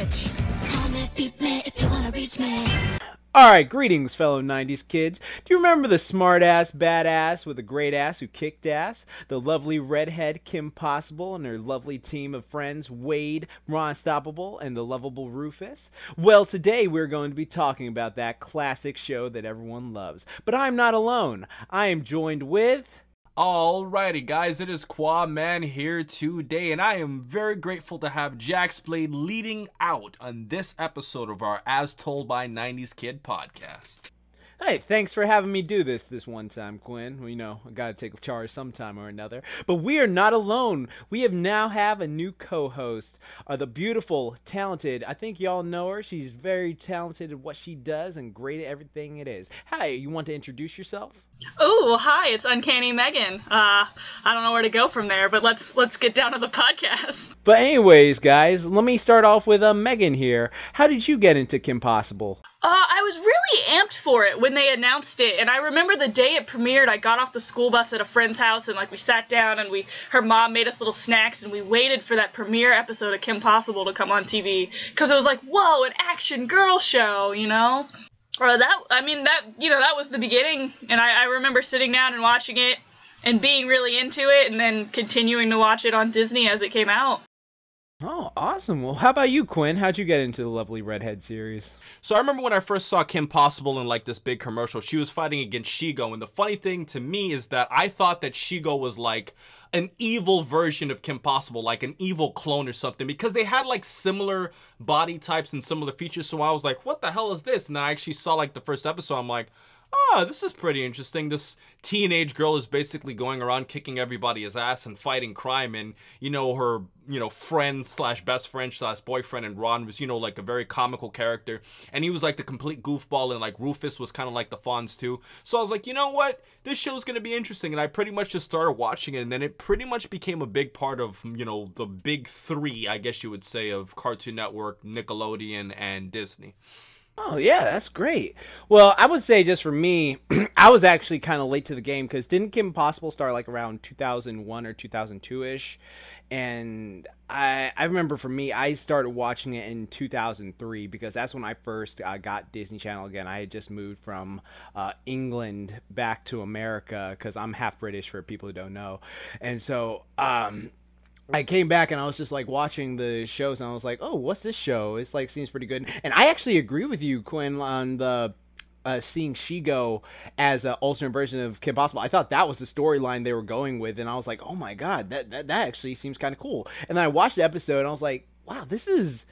message. Call me, beep me if you wanna reach me. Alright, greetings fellow 90s kids. Do you remember the smart-ass badass with a great ass who kicked ass? The lovely redhead Kim Possible and her lovely team of friends Wade, Ron Stoppable, and the lovable Rufus? Well, today we're going to be talking about that classic show that everyone loves. But I'm not alone. I am joined with... Alrighty guys, it is Qaaman here today, and I am very grateful to have Jaxblade leading out on this episode of our As Told by 90s Kid podcast. Hey, thanks for having me do this one time, Quinn. Well, you know, I gotta take charge sometime or another. But we are not alone. We now have a new co-host. The beautiful, talented, I think y'all know her. She's very talented at what she does and great at everything it is. Hi, you want to introduce yourself? Oh, hi, it's Uncanny Megan. I don't know where to go from there, but let's get down to the podcast. But anyways, guys, let me start off with Megan here. How did you get into Kim Possible? I was really amped for it when they announced it, and I remember the day it premiered, I got off the school bus at a friend's house, and we sat down, and her mom made us little snacks, and we waited for that premiere episode of Kim Possible to come on TV, because it was like, whoa, an action girl show, you know? That was the beginning, and I remember sitting down and watching it, and being really into it, and then continuing to watch it on Disney as it came out. Oh, awesome. Well, how about you, Quinn? How'd you get into the lovely Redhead series? So I remember when I first saw Kim Possible in like this big commercial, she was fighting against Shego, and the funny thing to me is that I thought that Shego was like an evil version of Kim Possible, like an evil clone or something, because they had like similar body types and similar features, so I was like, what the hell is this? And then I actually saw like the first episode, I'm like, oh, this is pretty interesting. This teenage girl is basically going around kicking everybody's ass and fighting crime, and her friend slash best friend slash boyfriend and Ron was like a very comical character, and he was like the complete goofball, and like Rufus was kind of like the Fonz too. So I was like, you know what, this show's gonna be interesting, and I pretty much just started watching it, and then it pretty much became a big part of the big three, I guess you would say, of Cartoon Network, Nickelodeon, and Disney. Oh, yeah, that's great. Well, I would say just for me, I was actually kind of late to the game, because didn't Kim Possible start like around 2001 or 2002-ish? And I remember for me, I started watching it in 2003, because that's when I first got Disney Channel again. I had just moved from England back to America, because I'm half British for people who don't know. And so I came back and I was just like watching the shows, and I was like, oh, what's this show? It's like seems pretty good. And I actually agree with you, Quinn, on the seeing Shego as an alternate version of Kim Possible. I thought that was the storyline they were going with, and I was like, oh my god, that actually seems kind of cool. And then I watched the episode and I was like, wow, this is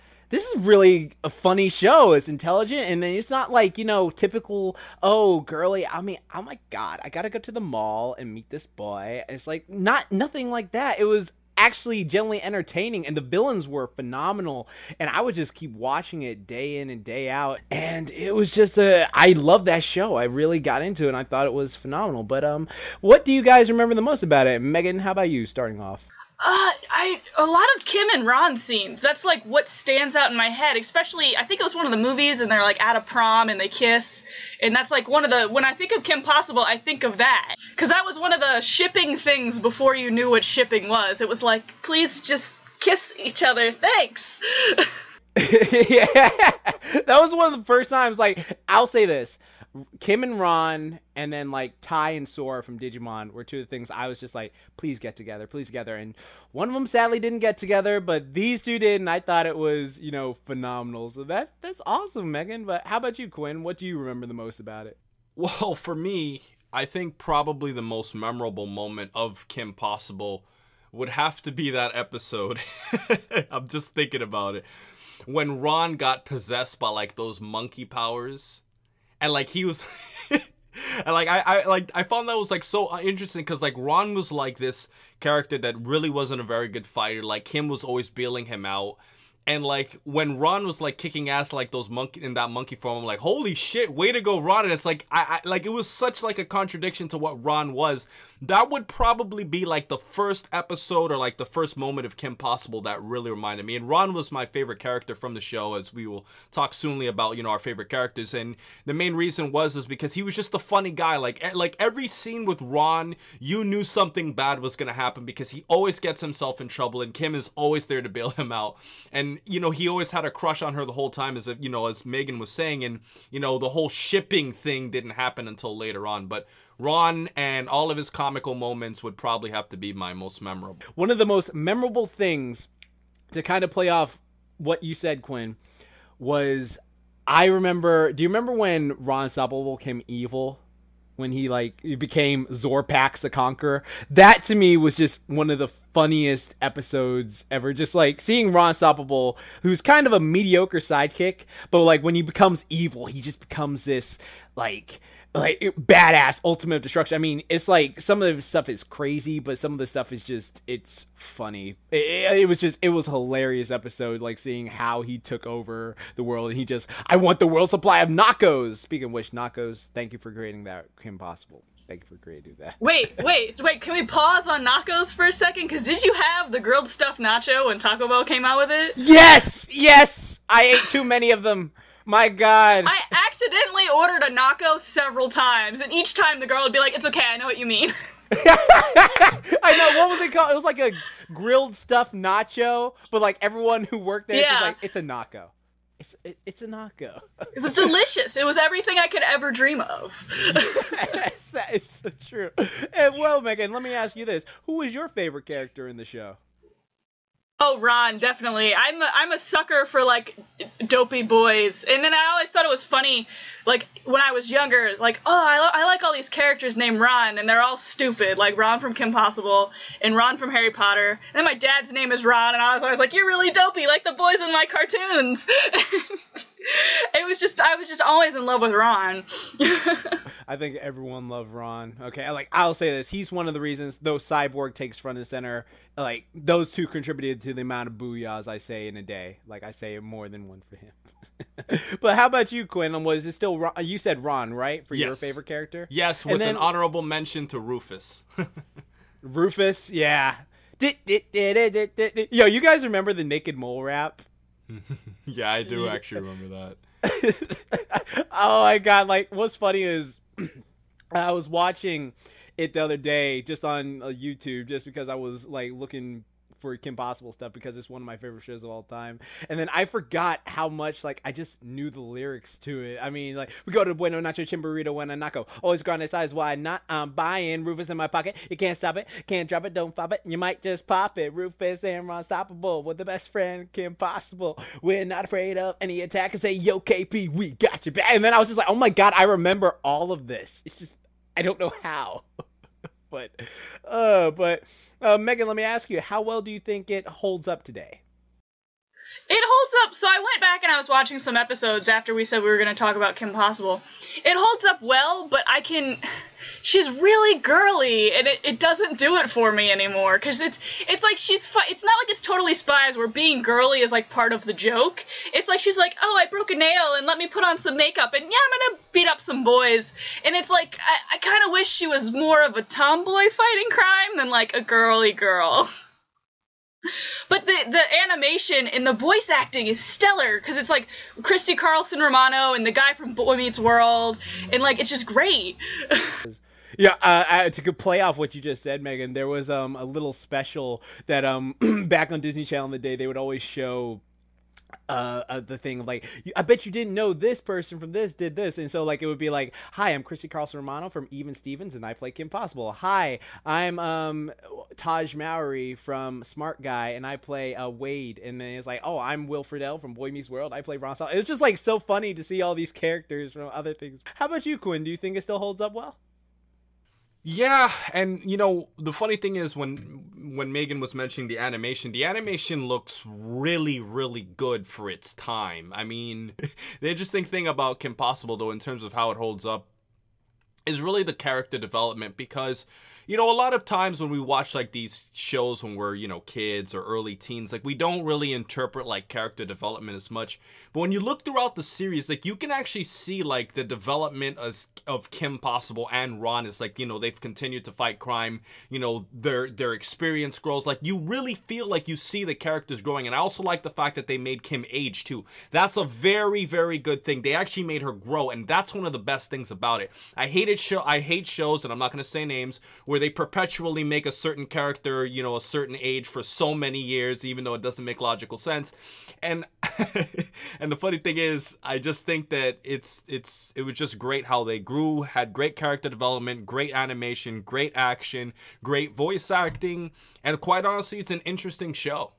really a funny show. It's intelligent, and then it's not like, typical, oh, girly. I mean, oh my god, I gotta go to the mall and meet this boy. It's like nothing like that. It was actually genuinely entertaining, and the villains were phenomenal, and I would just keep watching it day in and day out, and it was just I love that show. I really got into it, and I thought it was phenomenal. But what do you guys remember the most about it? Megan, how about you starting off? A lot of Kim and Ron scenes. That's like what stands out in my head, especially, I think it was one of the movies, and they're like at a prom and they kiss, and that's like when I think of Kim Possible, I think of that, because that was one of the shipping things before you knew what shipping was. It was like, please just kiss each other, thanks. Yeah, that was one of the first times, like, I'll say this, Kim and Ron, and then like Ty and Sora from Digimon were two of the things I was just like, please get together, and one of them sadly didn't get together, but these two did, and I thought it was phenomenal. So that's awesome, Megan. But how about you, Quinn? What do you remember the most about it? Well, for me, I think probably the most memorable moment of Kim Possible would have to be that episode. I'm just thinking about it, when Ron got possessed by like those monkey powers. And like he was and like I found that was like so interesting, because like Ron was like this character that really wasn't a very good fighter. Like Kim was always bailing him out. And like when Ron was like kicking ass like those monkey in that monkey form, I'm like, holy shit, way to go, Ron. And it's like I like it was such like a contradiction to what Ron was. That would probably be like the first episode or like the first moment of Kim Possible that really reminded me. And Ron was my favorite character from the show, as we will talk soonly about, our favorite characters. And the main reason is because he was just a funny guy. Like every scene with Ron, you knew something bad was gonna happen, because he always gets himself in trouble, and Kim is always there to bail him out. And and you know, he always had a crush on her the whole time, as if, you know, as Megan was saying, and you know, the whole shipping thing didn't happen until later on. But Ron and all of his comical moments would probably have to be my most memorable. One of the most memorable things, to kind of play off what you said, Quinn, was, I remember, do you remember when Ron Stoppable became evil? When he became Zorpax the Conqueror? That to me was just one of the funniest episodes ever. Just like seeing Ron Stoppable, who's kind of a mediocre sidekick, but like when he becomes evil, he just becomes this like badass ultimate destruction. I mean, it's like some of the stuff is crazy, but some of the stuff is just, it's funny. It was hilarious episode, like seeing how he took over the world, and he just, I want the world supply of nachos. Speaking of which, nachos, thank you for creating that, Kim Possible. Thank you for creating that. Wait, can we pause on nachos for a second? Because did you have the grilled stuffed nacho when Taco Bell came out with it? Yes! I ate too many of them. My God. I accidentally ordered a nacho several times, and each time the girl would be like, it's okay, I know what you mean. I know, what was it called? It was like a grilled stuffed nacho, but like everyone who worked there was like, it's a nacho. It's a nacho. It was delicious. It was everything I could ever dream of. Yes, that is so true. And well, Megan, let me ask you this. Who was your favorite character in the show? Oh, Ron, definitely. I'm a sucker for, like, dopey boys. And then I always thought it was funny, like, when I was younger, like, oh, I like all these characters named Ron, and they're all stupid, like Ron from Kim Possible and Ron from Harry Potter. And then my dad's name is Ron, and I was always like, you're really dopey, like the boys in my cartoons. I was just always in love with Ron. I think everyone loved Ron. Okay, I'll say this. He's one of the reasons, though Cyborg takes front and center, like, those two contributed to the amount of booyahs I say in a day. Like, I say more than one for him. But how about you, Quinn? Was it still Ron? You said Ron, right? For your favorite character? Yes, with an honorable mention to Rufus. Rufus, yeah. Yo, you guys remember the Naked Mole rap? Yeah, I do actually remember that. Oh my God, like, what's funny is I was watching it the other day just on YouTube, just because I was like looking for Kim Possible stuff, because it's one of my favorite shows of all time. And then I forgot how much, like, I just knew the lyrics to it. I mean, like, we go to Bueno Nacho Chimburrito when I naco. Always grande size wide, not buying. Rufus in my pocket. You can't stop it. Can't drop it. Don't pop it. You might just pop it. Rufus and Ron Stoppable with the best friend, Kim Possible. We're not afraid of any attack. And say, yo, KP, we got you back. And then I was just like, oh my God, I remember all of this. It's just, I don't know how. But Megan, let me ask you, how well do you think it holds up today? It holds up. So I went back and I was watching some episodes after we said we were going to talk about Kim Possible. It holds up well, but she's really girly, and it doesn't do it for me anymore, because it's like it's not like it's totally Spies where being girly is like part of the joke. It's like she's like, oh, I broke a nail and let me put on some makeup and yeah, I'm gonna beat up some boys. And it's like I kind of wish she was more of a tomboy fighting crime than like a girly girl. But the animation and the voice acting is stellar, because it's like Christy Carlson Romano and the guy from Boy Meets World, and like it's just great. Yeah, to play off what you just said, Megan, there was a little special that back on Disney Channel in the day, they would always show the thing like, I bet you didn't know this person from this did this, and so like it would be like, hi, I'm Christy Carlson Romano from Even Stevens and I play Kim Possible. Hi, I'm Taj Mowry from Smart Guy and I play Wade. And then it's like, oh, I'm Will Friedle from Boy Meets World, I play Ron Stoppable. It's just like so funny to see all these characters from other things. How about you, Quinn? Do you think it still holds up well? Yeah, and you know, the funny thing is when Megan was mentioning the animation looks really, really good for its time. I mean, the interesting thing about Kim Possible, though, in terms of how it holds up, is really the character development, because, you know, a lot of times when we watch like these shows when we're, you know, kids or early teens, like we don't really interpret like character development as much. But when you look throughout the series, like you can actually see like the development of Kim Possible and Ron is like, you know, they've continued to fight crime, you know, their experience grows. Like you really feel like you see the characters growing. And I also like the fact that they made Kim age too. That's a very, very good thing. They actually made her grow, and that's one of the best things about it. I hate shows, and I'm not going to say names, where where they perpetually make a certain character, you know, a certain age for so many years, even though it doesn't make logical sense. And and the funny thing is, I just think that it was just great how they grew, had great character development, great animation, great action, great voice acting, and quite honestly, it's an interesting show.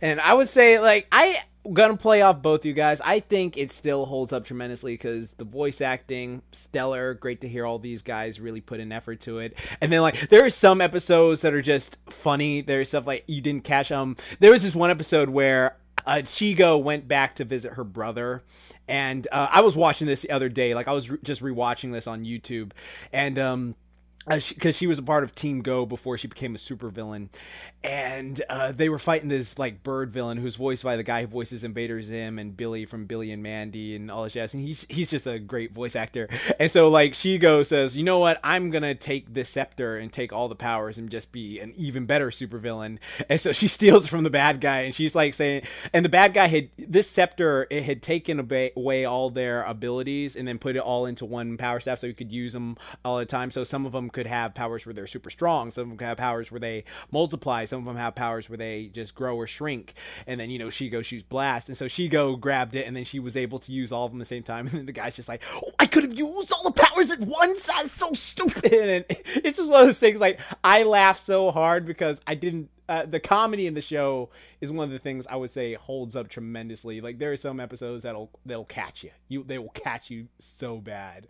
And I would say, like, I'm gonna play off both you guys. I think it still holds up tremendously because the voice acting, stellar. Great to hear all these guys really put an effort to it. And then, like, there are some episodes that are just funny. There's stuff like you didn't catch them. There was this one episode where Shego went back to visit her brother. And I was watching this the other day. Like, I was just rewatching this on YouTube. And because she was a part of Team Go before she became a supervillain, and they were fighting this like bird villain who's voiced by the guy who voices Invader Zim and Billy from Billy and Mandy and all this jazz, and he's just a great voice actor. And so like Shego says, you know what, I'm gonna take this scepter and take all the powers and just be an even better supervillain. And so she steals it from the bad guy, and she's like saying, and the bad guy had this scepter, it had taken away all their abilities and then put it all into one power staff so you could use them all the time. So some of them could have powers where they're super strong, some of them could have powers where they multiply, some of them have powers where they just grow or shrink. And then, you know, Shego shoots blast, and so Shego grabbed it, and then she was able to use all of them at the same time. And then the guy's just like, oh, I could have used all the powers at once, that's so stupid. And it's just one of those things, like, I laughed so hard because I didn't the comedy in the show is one of the things I would say holds up tremendously. Like, there are some episodes they'll catch you. They will catch you so bad.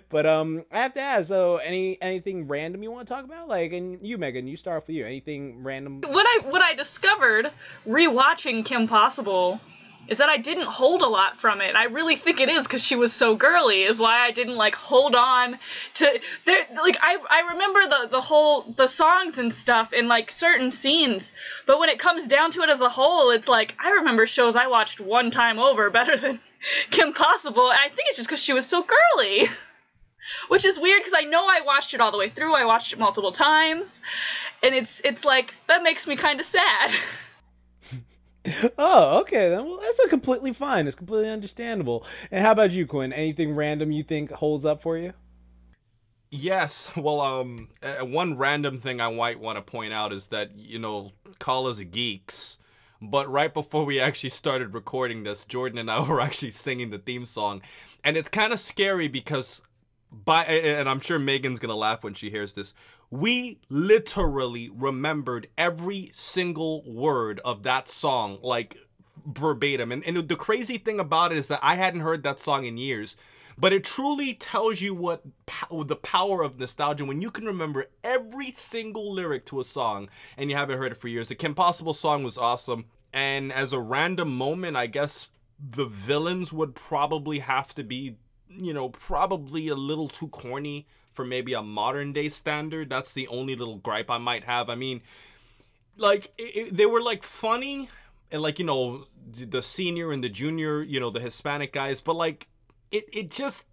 But I have to ask, so anything random you want to talk about? Like, and you, Megan, you start off with you. Anything random? What I discovered rewatching Kim Possible is that I didn't hold a lot from it. I really think it is because she was so girly is why I didn't like hold on to there. Like I remember the songs and stuff in like certain scenes, but when it comes down to it as a whole, it's like I remember shows I watched one time over better than Kim Possible. And I think it's just because she was so girly, which is weird because I know I watched it all the way through. I watched it multiple times, and it's like that makes me kind of sad. Oh, okay, then. Well, that's completely fine. It's completely understandable. And how about you, Quinn? Anything random you think holds up for you? Yes. Well, one random thing I might want to point out is that, you know, call us geeks, but right before we actually started recording this, Jordan and I were actually singing the theme song, and it's kind of scary because and I'm sure Megan's gonna laugh when she hears this, we literally remembered every single word of that song, like verbatim. And the crazy thing about it is that I hadn't heard that song in years, but it truly tells you what the power of nostalgia when you can remember every single lyric to a song and you haven't heard it for years. The Kim Possible song was awesome. And as a random moment, I guess the villains would probably have to be, you know, probably a little too corny for maybe a modern day standard. That's the only little gripe I might have. I mean, like, they were like funny and like, you know, the senior and the junior, you know, the Hispanic guys, but like it just,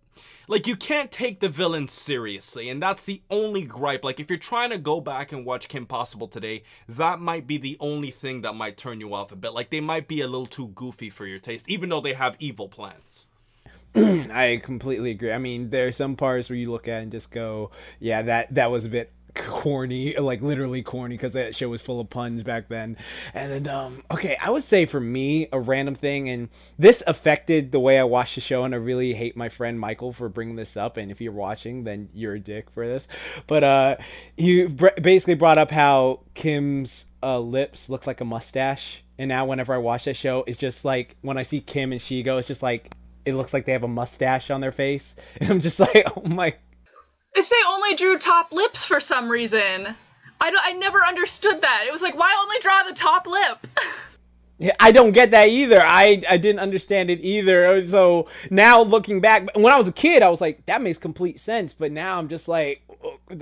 like, you can't take the villains seriously, and that's the only gripe. Like, if you're trying to go back and watch Kim Possible today, that might be the only thing that might turn you off a bit. Like, they might be a little too goofy for your taste, even though they have evil plans. I completely agree. I mean, there are some parts where you look at and just go, yeah, that was a bit corny, like literally corny, because that show was full of puns back then. And then, okay, I would say for me, a random thing, and this affected the way I watched the show, and I really hate my friend Michael for bringing this up, and if you're watching, then you're a dick for this. But he basically brought up how Kim's lips looks like a mustache, and now whenever I watch that show, it's just like, when I see Kim and Shego, it's just like, it looks like they have a mustache on their face, and I'm just like, oh my. They say only drew top lips for some reason. I never understood that. It was like, why only draw the top lip? Yeah, I don't get that either. I didn't understand it either. So now looking back, when I was a kid, I was like, that makes complete sense. But now I'm just like,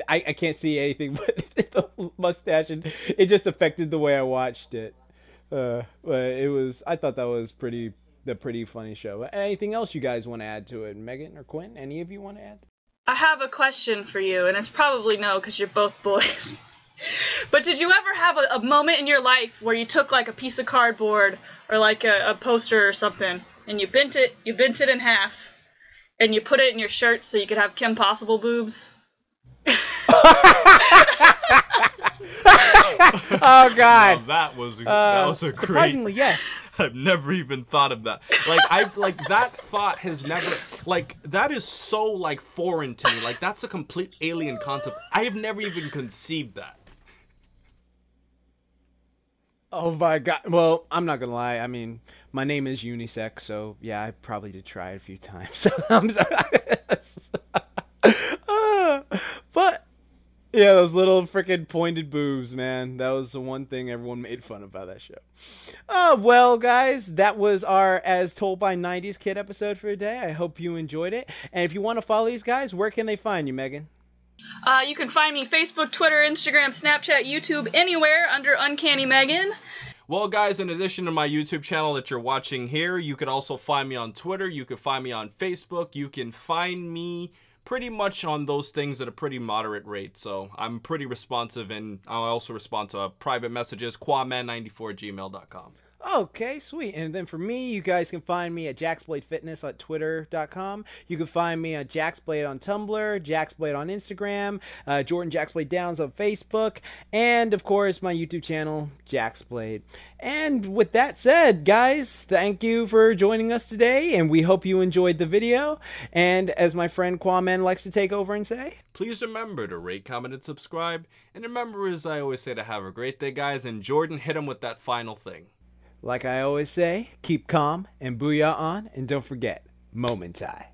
I can't see anything but the mustache, and it just affected the way I watched it. But it was, I thought that was pretty funny show. Anything else you guys want to add to it? Megan or Quinn? Any of you want to add? I have a question for you, and it's probably no, because you're both boys. But did you ever have a moment in your life where you took like a piece of cardboard or like a poster or something, and you bent it in half, and you put it in your shirt so you could have Kim Possible boobs? Oh God. Now that was a great. Surprisingly, yes. I've never even thought of that. Like that thought has never, like, that is so like foreign to me. Like, that's a complete alien concept. I have never even conceived that. Oh my God. Well, I'm not gonna lie. I mean, my name is unisex, so yeah, I probably did try it a few times. But yeah, those little freaking pointed boobs, man. That was the one thing everyone made fun of about that show. Well, guys, that was our As Told by 90s Kid episode for today. I hope you enjoyed it. And if you want to follow these guys, where can they find you, Megan? You can find me Facebook, Twitter, Instagram, Snapchat, YouTube, anywhere under Uncanny Megan. Well, guys, in addition to my YouTube channel that you're watching here, you could also find me on Twitter. You can find me on Facebook. You can find me pretty much on those things at a pretty moderate rate. So I'm pretty responsive, and I'll also respond to private messages, Qaaman94@gmail.com. Okay, sweet. And then for me, you guys can find me at Jaxblade Fitness at twitter.com. You can find me at Jaxblade on Tumblr, Jaxblade on Instagram, Jordan Jaxblade Downs on Facebook, and of course my YouTube channel, Jaxblade. And with that said, guys, thank you for joining us today, and we hope you enjoyed the video. And as my friend Qaaman likes to take over and say, please remember to rate, comment, and subscribe. And remember, as I always say, to have a great day, guys. And Jordan, hit him with that final thing. like I always say, keep calm and booyah on, and don't forget, Momentai.